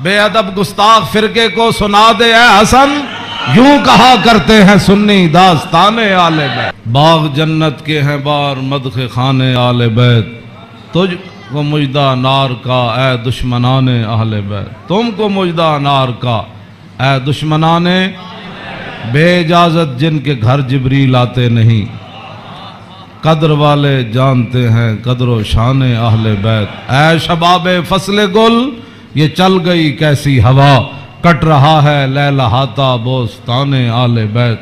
بے ادب گستاخ فرقے کو سنا دے اے حسن، یوں کہا کرتے ہیں سنی داستان آل بیت۔ باغ جنت کے ہیں بار مدح خان آل بیت، تجھ کو مجدہ نار کا اے دشمنان اہل بیت۔ تم کو مجدہ نار کا اے دشمنان، بے اجازت جن کے گھر جبریل آتے نہیں، قدر والے جانتے ہیں قدر و شان اہل بیت۔ اے شباب فصل گل، یہ چل گئی کیسی ہوا، کٹ رہا ہے لہلہاتا بوستان آل بیت۔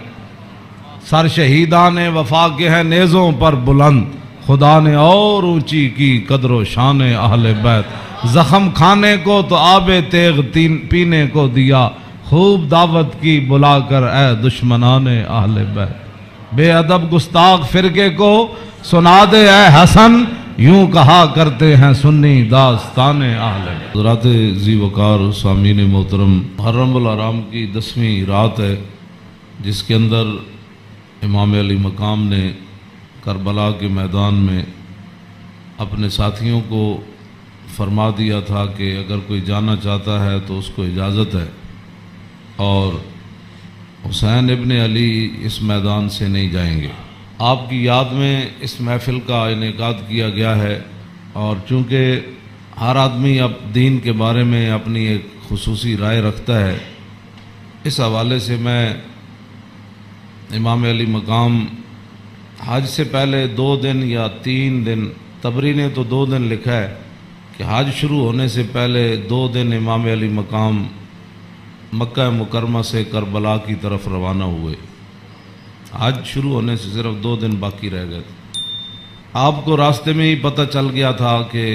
سر شہیدان وفا کے ہیں نیزوں پر بلند، خدا نے اور اونچی کی قدر و شان اہل بیت۔ زخم کھانے کو تو آب تیغ پینے کو دیا، خوب دعوت کی بلا کر اے دشمنان اہل بیت۔ بے ادب گستاخ فرقے کو سنا دے اے حسن، یوں کہا کرتے ہیں سنی داستان اہل بیت۔ حضرات ذی وقار سامعین محترم، محرم الحرام کی 10ویں رات ہے، جس کے اندر امام علی مقام نے کربلا کے میدان میں اپنے ساتھیوں کو فرما دیا تھا کہ اگر کوئی جانا چاہتا ہے تو اس کو اجازت ہے، اور حسین ابن علی اس میدان سے نہیں جائیں گے۔ آپ کی یاد میں اس محفل کا انعقاد کیا گیا ہے، اور چونکہ ہر آدمی اب دین کے بارے میں اپنی ایک خصوصی رائے رکھتا ہے، اس حوالے سے میں امام علی مقام حج سے پہلے 2 دن یا 3 دن، طبری نے تو 2 دن لکھا ہے کہ حج شروع ہونے سے پہلے 2 دن امام علی مقام مکہ مکرمہ سے کربلا کی طرف روانہ ہوئے۔ حج شروع ہونے سے صرف 2 دن باقی رہ گئے تھے۔ آپ کو راستے میں ہی پتہ چل گیا تھا کہ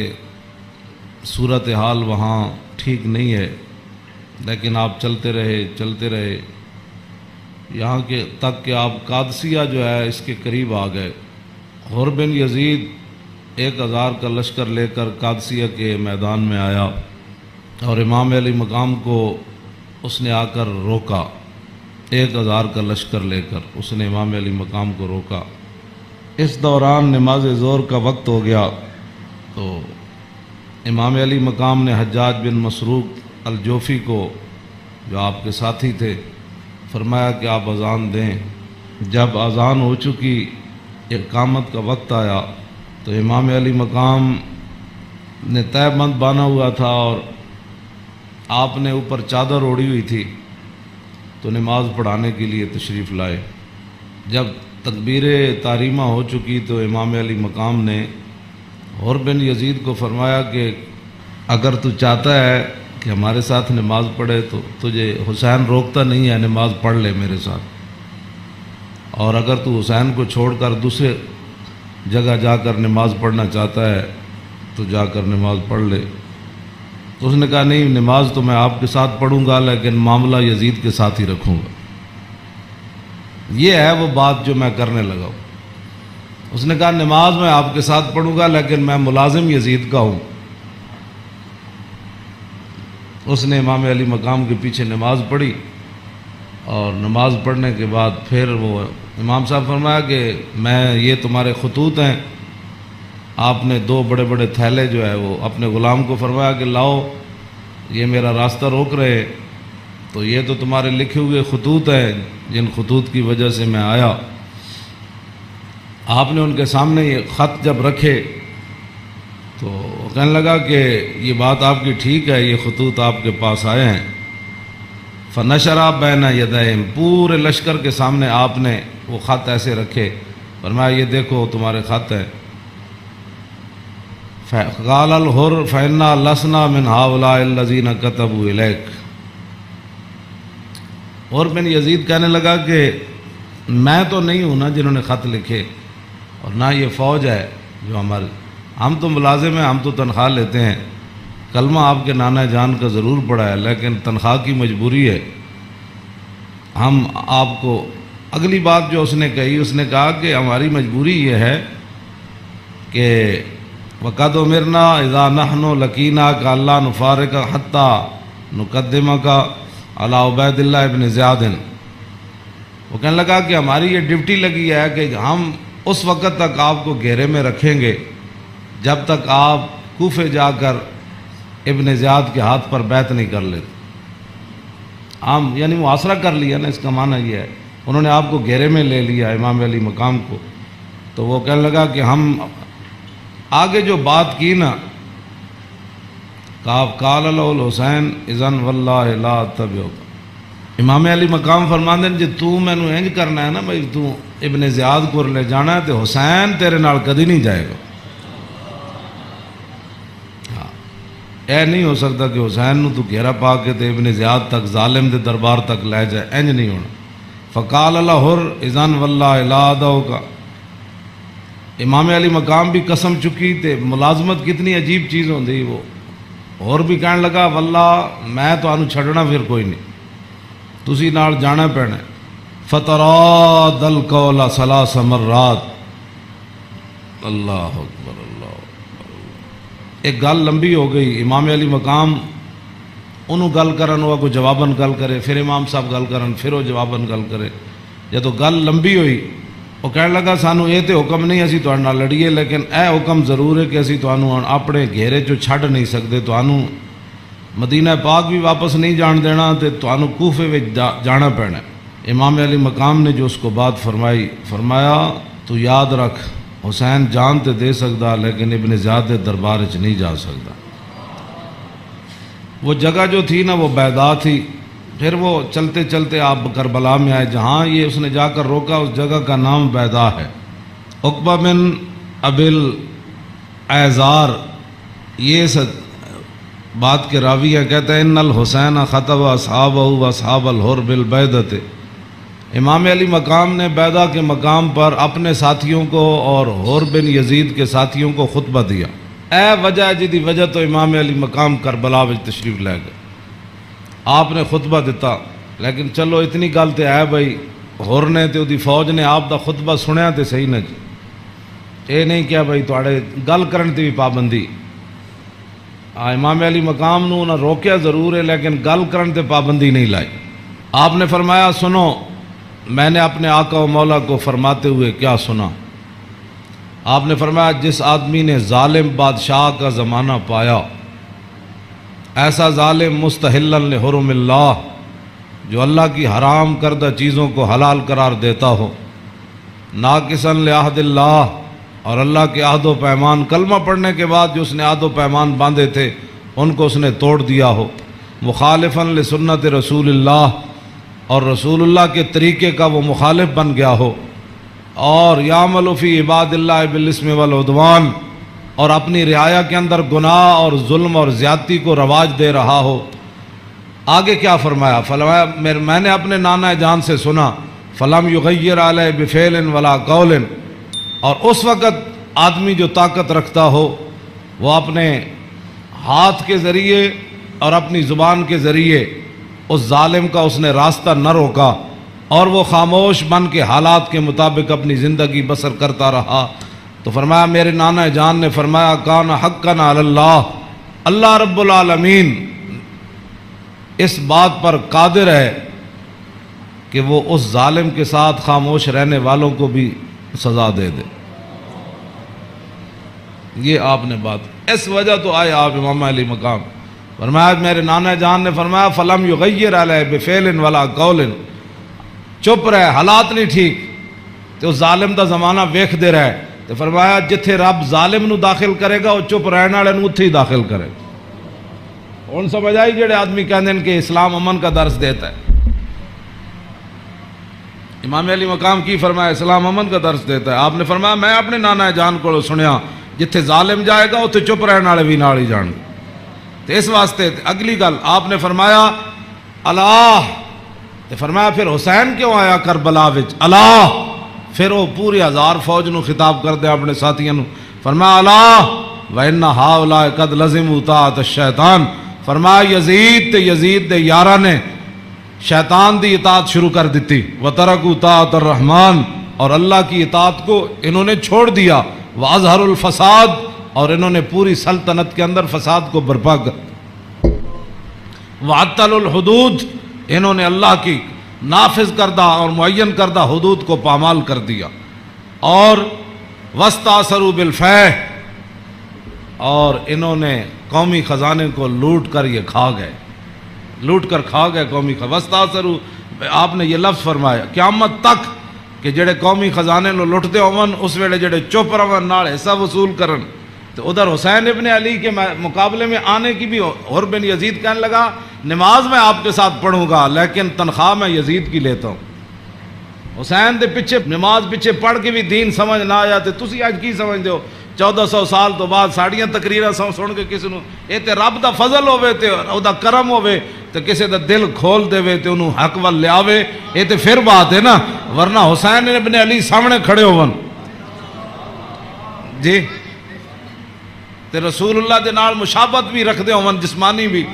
صورتحال وہاں ٹھیک نہیں ہے، لیکن آپ چلتے رہے یہاں کے تک کہ آپ قادسیہ جو ہے اس کے قریب آ گئے۔ حر بن یزید 1000 کا لشکر لے کر قادسیہ کے میدان میں آیا، اور امام علی مقام کو اس نے آ کر روکا۔ 1000 کا لشکر لے کر اس نے امام علی مقام کو روکا۔ اس دوران نماز ظہر کا وقت ہو گیا، تو امام علی مقام نے حجاج بن مسروق الجوفی کو، جو آپ کے ساتھی تھے، فرمایا کہ آپ اذان دیں۔ جب اذان ہو چکی، اقامت کا وقت آیا، تو امام علی مقام نے طے بند باندھا ہوا تھا اور آپ نے اوپر چادر اوڑھی ہوئی تھی، تو نماز پڑھانے کے لیے تشریف لائے۔ جب تکبیر تحریمہ ہو چکی تو امام علی مقام نے حر بن یزید کو فرمایا کہ اگر تو چاہتا ہے کہ ہمارے ساتھ نماز پڑھے تو تجھے حسین روکتا نہیں ہے، نماز پڑھ لے میرے ساتھ، اور اگر تو حسین کو چھوڑ کر دوسرے جگہ جا کر نماز پڑھنا چاہتا ہے تو جا کر نماز پڑھ لے۔ تو اس نے کہا نہیں، نماز تو میں آپ کے ساتھ پڑھوں گا، لیکن معاملہ یزید کے ساتھ ہی رکھوں گا۔ یہ ہے وہ بات جو میں کرنے لگا ہوں۔ اس نے کہا نماز میں آپ کے ساتھ پڑھوں گا، لیکن میں ملازم یزید کا ہوں۔ اس نے امام علی مقام کے پیچھے نماز پڑھی، اور نماز پڑھنے کے بعد پھر وہ امام صاحب فرمایا کہ یہ تمہارے خطوط ہیں۔ آپ نے 2 بڑے بڑے تھیلے جو ہے وہ اپنے غلام کو فرمایا کہ لاؤ، یہ میرا راستہ روک رہے، تو یہ تو تمہارے لکھے ہوئے خطوط ہیں جن خطوط کی وجہ سے میں آیا۔ آپ نے ان کے سامنے یہ خط جب رکھے تو وہ کہنے لگا کہ یہ بات آپ کی ٹھیک ہے، یہ خطوط آپ کے پاس آئے ہیں۔ فنشرا بین یدیہم، پورے لشکر کے سامنے آپ نے وہ خط ایسے رکھے، فرمایا یہ دیکھو تمہارے خط ہیں۔ قال الحر فإنا لسنا من هؤلاء الذين كتبوا إليك۔ اور بن یزید کہنے لگا کہ میں تو نہیں ہوں نا جنہوں نے خط لکھے، اور نہ یہ فوج ہے جو ہم تو ملازم ہیں، ہم تو تنخواہ لیتے ہیں، کلمہ آپ کے نانا جان کا ضرور پڑا ہے، لیکن تنخواہ کی مجبوری ہے۔ ہم آپ کو اگلی بات جو اس نے کہی، اس نے کہا کہ ہماری مجبوری یہ ہے کہ وَقَدْ أُمِرْنَا إِذَا نَحْنُ لَقِينَاكَ أَلَّا نُفَارِقَ حَتَّى نُقَدِّمَكَ عَلَى عُبَيْدِ اللَّهِ بْنِ زِيَادٍ۔ وہ کہنے لگا کہ ہماری یہ ڈیوٹی لگی ہے کہ ہم اس وقت تک آپ کو گھیرے میں رکھیں گے جب تک آپ کوفے جا کر ابن زیاد کے ہاتھ پر بیعت نہیں کر لیتے. عام یعنی محاصرہ کر لیا نا، اس کا معنی یہ ہے انہوں نے آپ کو گھیرے میں لے لیا امام علی مقام کو. تو وہ کہنے لگا کہ ہم آگے جو بات کی نا، قال له الحسین اذن واللہ لا اتبعک. امام علی مقام فرماندے جی تو مینوں انج کرنا ہے نا بھائی تو ابن زیاد کو لے جانا ہے تو حسین تیرے نال کدی نہیں جائے گا. اے نہیں ہو سکتا کہ حسین نو تو گھیرا پا کے تے ابن زیاد تک ظالم دے دربار تک لے جائے، انج نہیں ہونا. فقال له اذن واللہ لا ادعوک. امام علی مقام بھی قسم چکی تے ملازمت کتنی عجیب چیز ہوندی. وہ اور بھی کہنے لگا واللہ میں تانوں چھڈنا پھر کوئی نہیں، تسی نال جانا پینا. فتراد القول ثلاث مرات. اللہ اکبر اللہ اکبر. ایک گل لمبی ہو گئی. امام علی مقام انہوں گل کرن ہوا کوئی جواباً گل کرے، پھر امام صاحب گل کرن پھر وہ جواباً گل کرے. جدو گل لمبی ہوئی وہ کہنے لگا سانو یہ تو حکم نہیں اسی تہاڈے نال لڑیے، لیکن اے حکم ضرور ہے کہ اسی تانوں اپنے گھیرے چوں چھڈ نہیں سکتے، تانوں مدینہ پاک بھی واپس نہیں جان دینا تے تانوں کوفے وچ جانا پینا. امام علی مقام نے جو اس کو بات فرمائی، فرمایا تو یاد رکھ حسین جان تے دے سکتا لیکن ابن زیاد دربار وچ نہیں جا سکتا. وہ جگہ جو تھی نا وہ بیضا تھی. پھر وہ چلتے چلتے آپ کربلا میں آئے جہاں یہ اس نے جا کر روکا، اس جگہ کا نام بیضا ہے. عقبہ بن ابل ایزار یہ بات کے راوی ہے، کہتے ہیں ان الحسین خطب اصحابہ و اصحاب الحر بالبیضۃ. امام علی مقام نے بیضا کے مقام پر اپنے ساتھیوں کو اور حر بن یزید کے ساتھیوں کو خطبہ دیا. اے وجہ جدی وجہ تو امام علی مقام کربلا وچ تشریف لے گئے. آپ نے خطبہ دیتا، لیکن چلو اتنی گل تے ہے بھائی حر نے تے دی فوج نے آپ دا خطبہ سنیا تے صحیح نہ جی. اے نہیں کیا بھائی تواڈے گل کرن تے بھی پابندی. امام علی مقام نو نہ روکیا ضرور ہے لیکن گل کرن تے پابندی نہیں لائی. آپ نے فرمایا سنو میں نے اپنے آقا و مولا کو فرماتے ہوئے کیا سنا. آپ نے فرمایا جس آدمی نے ظالم بادشاہ کا زمانہ پایا، ایسا ظالم مستحلا لحرم اللہ جو اللہ کی حرام کردہ چیزوں کو حلال قرار دیتا ہو، ناقصا لعہد اللہ اور اللہ کے عہد و پیمان، کلمہ پڑھنے کے بعد جو اس نے عہد و پیمان باندھے تھے ان کو اس نے توڑ دیا ہو، مخالفا لسنت رسول اللہ اور رسول اللہ کے طریقے کا وہ مخالف بن گیا ہو، اور یعمل فی عباد اللہ بالاسم والعدوان اور اپنی رعایا کے اندر گناہ اور ظلم اور زیادتی کو رواج دے رہا ہو. آگے کیا فرمایا؟ فرمایا میں نے اپنے نانا جان سے سنا فلم یغیر علیہ بفعل ولا قول. اور اس وقت آدمی جو طاقت رکھتا ہو وہ اپنے ہاتھ کے ذریعے اور اپنی زبان کے ذریعے اس ظالم کا اس نے راستہ نہ روکا اور وہ خاموش بن کے حالات کے مطابق اپنی زندگی بسر کرتا رہا. تو فرمایا میرے نانا جان نے فرمایا کان حقا علی اللہ، اللہ رب العالمین اس بات پر قادر ہے کہ وہ اس ظالم کے ساتھ خاموش رہنے والوں کو بھی سزا دے دے. یہ آپ نے بات اس وجہ تو آئے آپ امام علی مقام. فرمایا میرے نانا جان نے فرمایا فلم یغیر علیہ بفعل ولا قول، چپ رہے حالات نہیں ٹھیک تو ظالم دا زمانہ ویکھ دے رہے. تو فرمایا جتھے رب ظالم نو داخل کرے گا وہ چپ رہنے والے نو اتھے ہی داخل کرے گا. ہن سمجھ آئی جڑے آدمی کہندے ہیں کہ اسلام امن کا درس دیتا ہے. امام علی مقام کی فرمایا اسلام امن کا درس دیتا ہے. آپ نے فرمایا میں اپنے نانا جان کو سنیا جتھے ظالم جائے گا اتھے چپ رہنے والے بھی نال ہی جان گے. تو اس واسطے اگلی گل آپ نے فرمایا اللہ، تو فرمایا پھر حسین کیوں آیا کربلا وچ اللہ. پھر وہ پوری ہزار فوج نو خطاب کر دیا اپنے ساتھیوں نو. فرمایا اللہ وَإِنَّ هَؤُلَاءِ قَدْ لَزِمُوا طَاعَةَ الشَّيْطَانِ. فرمایا یزید تے یزید دے یاراں نے شیطان دی اطاعت شروع کر دیتی. وَتَرَكُوا طَاعَةَ الرَّحْمَانِ اور اللہ کی اطاعت کو انہوں نے چھوڑ دیا. وَأَظْهَرُوا الْفَسَادِ اور انہوں نے پوری سلطنت کے اندر فساد کو برپا کر. وَعَطَّلُوا الْحُدُودِ انہوں نے اللہ کی نافذ کردہ اور معین کردہ حدود کو پامال کر دیا. اور وَاسْتَأْثَرُوا بِالْفَیْحِ اور انہوں نے قومی خزانے کو لوٹ کر یہ کھا گئے، لوٹ کر کھا گئے قومی وستاثروا۔ آپ نے یہ لفظ فرمایا قیامت تک کہ جڑے قومی خزانے نو لٹتے ہون اس ویلے جڑے چپ رہن نال حصہ وصول کرن۔ تو ادھر حسین ابن علی کے مقابلے میں آنے کی بھی عمر بن یزید کہنے لگا نماز میں آپ کے ساتھ پڑھوں گا لیکن تنخواہ میں یزید کی لیتا ہوں۔ حسین دے پیچھے نماز پیچھے پڑھ کے بھی دین سمجھ نہ آیا تے تسی اج کی سمجھدے ہو 1400 سال تو بعد ساڑیاں تقریراں سن کے کسی نو اے تے رب دا فضل ہوے تے او دا کرم ہوے تے کسی دا دل کھول دے تے انہوں حق ول لیاوے، اے تے پھر بات ہے نا، ورنہ حسین ابن علی سامنے کھڑے ہون جی تے رسول اللہ دے نال مشابہت بھی رکھ دے ہون جسمانی بھی۔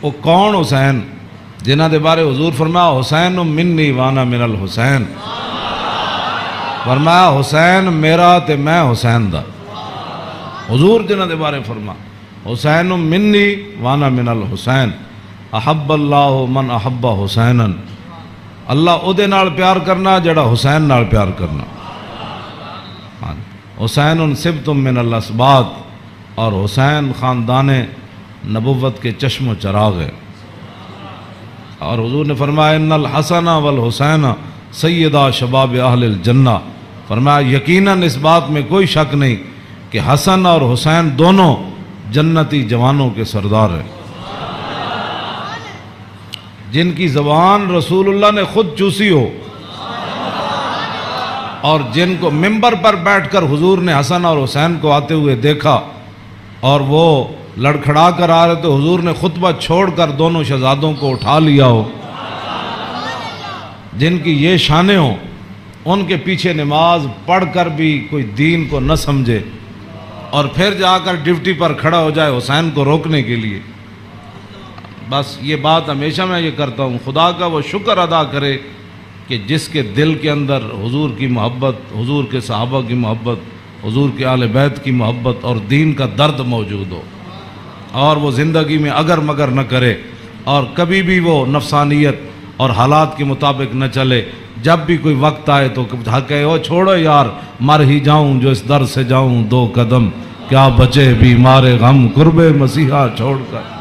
وہ کون حسین جنہ دے بارے حضور فرمایا حسین منی وانا من الحسین، فرمایا حسین میرا تے میں حسین دا، حضور جنہ دے بارے فرما حسین منی وانا من الحسین، احب اللہ من احب حسینا، اللہ او دے نال پیار کرنا جڑا حسین نال پیار کرنا۔ حسین سبت من الاسباط، اور حسین خاندان نبوت کے چشم و چراغ ہے۔ اور حضور نے فرمایا ان الحسن والحسین سیدہ شباب اہل الجنہ، فرمایا یقیناً اس بات میں کوئی شک نہیں کہ حسن اور حسین دونوں جنتی جوانوں کے سردار ہیں، جن کی زبان رسول اللہ نے خود چوسی ہو، اور جن کو ممبر پر بیٹھ کر حضور نے حسن اور حسین کو آتے ہوئے دیکھا اور وہ لڑکھڑا کر آ رہے تو حضور نے خطبہ چھوڑ کر دونوں شہزادوں کو اٹھا لیا ہو، جن کی یہ شانیں ہوں، ان کے پیچھے نماز پڑھ کر بھی کوئی دین کو نہ سمجھے اور پھر جا کر ڈیوٹی پر کھڑا ہو جائے حسین کو روکنے کے لیے۔ بس یہ بات ہمیشہ میں یہ کرتا ہوں، خدا کا وہ شکر ادا کرے کہ جس کے دل کے اندر حضور کی محبت، حضور کے صحابہ کی محبت، حضور کے اہل بیت کی محبت اور دین کا درد موجود ہو، اور وہ زندگی میں اگر مگر نہ کرے اور کبھی بھی وہ نفسانیت اور حالات کے مطابق نہ چلے۔ جب بھی کوئی وقت آئے تو کہے او چھوڑو یار مر ہی جاؤں جو اس در سے جاؤں دو قدم، کیا بچے بیمار غم قرب مسیحا چھوڑ کر۔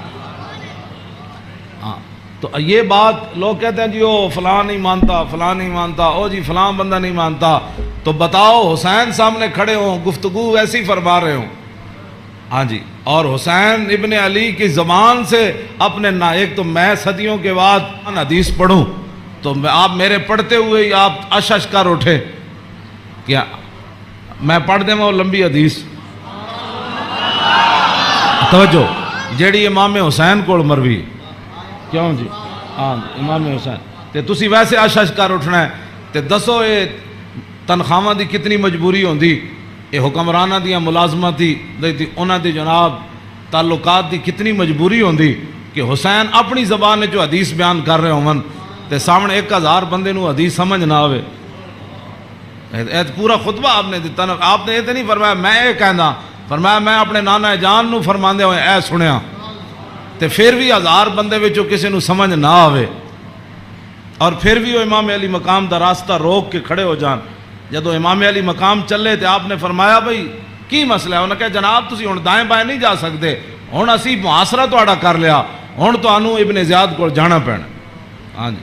تو یہ بات لوگ کہتے ہیں جی او فلاں نہیں مانتا، فلاں نہیں مانتا، او جی فلاں بندہ نہیں مانتا، تو بتاؤ حسین سامنے کھڑے ہوں گفتگو ویسی فرما رہے ہوں، ہاں جی، اور حسین ابن علی کی زبان سے اپنے ایک تو میں صدیوں کے بعد حدیث پڑھوں تو آپ میرے پڑھتے ہوئے ہی آپ اشش کر اٹھے، کیا میں پڑھ دیں وہ لمبی حدیث؟ توجہ جیڑی امام حسین کو مروی کیوں جی، ہاں امام حسین تے تسی ویسے اشش کر اٹھنا ہے تے دسو اے تنخواہ دی کتنی مجبوری ہوندی، اے حکمرانہ دیاں ملازمت دی انہاں دی جناب تعلقات دی کتنی مجبوری ہوندی کہ حسین اپنی زبان نے جو حدیث بیان کر رہے ہوں تے سامنے 1000 بندے نو حدیث سمجھ نہ آوے۔ پورا خطبہ آپ نے دیتا نا، آپ نے یہ تو نہیں فرمایا میں اے کہنا، فرمایا میں اپنے نانا جان نو فرماندے ہوئے اے سنیا، تے پھر بھی 1000 بندے وچوں کسی نو سمجھ نہ آوے اور پھر بھی وہ امام علی مقام دا راستہ روک کے کھڑے ہو جان۔ جدو امام علی مقام چلے تے آپ نے فرمایا بھئی کی مسئلہ ہے؟ انہوں نے کہا جناب تسی ہن دائیں بائیں نہیں جا سکتے، ہن اسی محاصرہ تہاڈا کر لیا، ہن تانوں ابن زیاد کول جانا پینا۔ ہاں جی،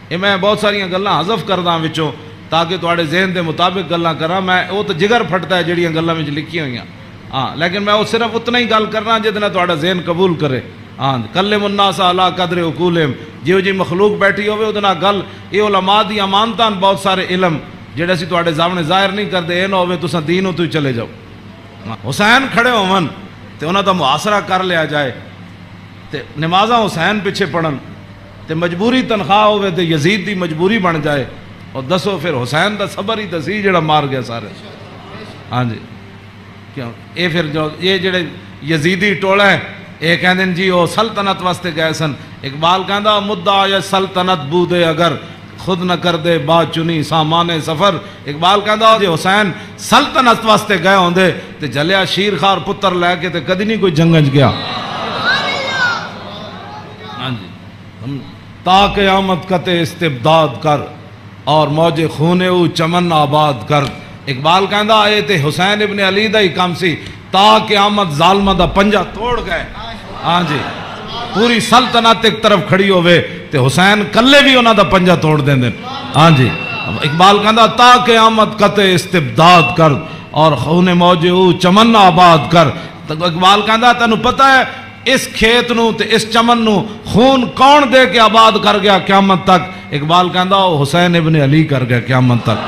یہ میں بہت ساری گلاں حذف کردا وچوں تاکہ تہاڈے ذہن دے مطابق گلاں کراں، میں وہ تو جگر پھٹتا ہے جڑیاں گلاں وچ لکھی ہوئیاں، ہاں لیکن میں وہ صرف اتنا ہی گل کرنا جتنا تہاڈا ذہن قبول کرے۔ ہاں کلم الناس علی قدر عقولہم، جیو جی مخلوق بیٹھی ہوئے وہ نال گل، یہ علماء دی امانتاں بہت سارے علم جڑے اسی تہاڈے سامنے ظاہر نہیں کرتے، اے نہ ہوے تساں دینوں تو ہی چلے جاؤ۔ حسین کھڑے ہون تے انہاں دا محاصرہ کر لیا جائے تے نمازاں حسین پیچھے پڑھن تے مجبوری تنخواہ ہوئے تے یزید دی مجبوری بن جائے، اور دسو پھر حسین دا صبر ہی تسی جڑا مار گیا سارے۔ ہاں جی، کیوں اے پھر جو یہ جڑے یزیدی ٹولا ہے یہ کہندے جی وہ سلطنت واسطے گئے سن، اقبال کہندا مدعا یا سلطنت بودے اگر خود نہ کر دے با چنی سامان سفر۔ اقبال کہندا جی حسین سلطنت واسطے گئے ہوندے تے جلیا شیر خار پتر لے کے تے کدی نہیں کوئی جنگج گیا۔ ہاں جی، تا قیامت قطع استبداد کر اور موج خون او چمن آباد کر۔ اقبال کہندا اے تے حسین ابن علی دا ہی کم سی تا قیامت ظالمہ دا پنجا توڑ گئے. ہاں جی پوری سلطنت ایک طرف کھڑی ہوئے تے حسین کلے بھی انہاں دا پنجا توڑ دیں. ہاں جی اقبال کہندا تا قیامت قطع استبداد کر اور خون موج او چمن آباد کر. اقبال کہندا تینوں پتہ ہے اس کھیت نو تے اس چمن نو خون کون دے کے آباد کر گیا قیامت تک؟ اقبال کہندا وہ حسین ابن علی کر گیا قیامت تک.